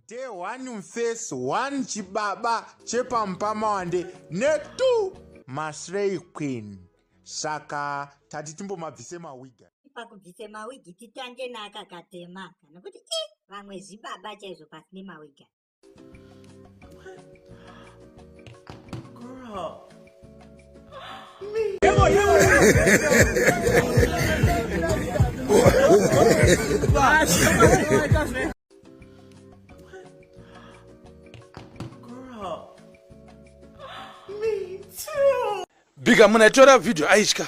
Day 1 face 1 chibaba chepa mpama wande netu Masrei Queen. Saka tati timbo mavise mawiga. Pakubvise mawigi titange naka katema kana kuti vamwe zibaba chaizvo pasine mawiga. Girl. Me too. Bigger muna chora video aishka.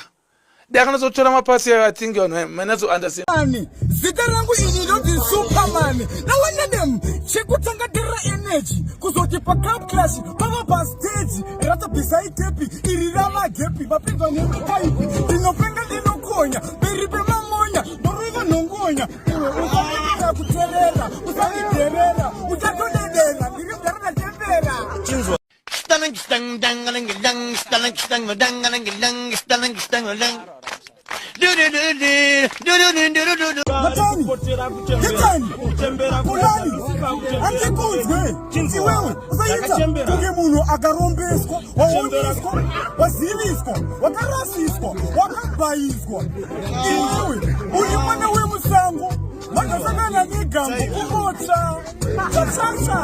Dakana so chora mapasi I think you know manazo understand. Zita rangu ini don't Superman. Na one of them chekutanga dira energy. Kuzoti pa camp class, pava pa stage. Rata beside tepi, irirama gepi. Bapiga nemi kai. Dinopenga dinokonya. Beribe mamonya. Boriva nongonya. Uza kuterera. Uza kuterera. Uza kuterera. Diribara tembera. Stunning, stung, dangaling, dung, stunning, stung, dangaling, dung, stunning, stung, dung. Do do do do do do do do do. Matani, kulani, ante kuzwe, chinzi wewe, uzaita, kuke muno agarombesko, waondesko, wazivisko, wakarasisko, wakabaizko. Iwe, ulimwana we musango, makasakana nigambo, kumota, chachacha.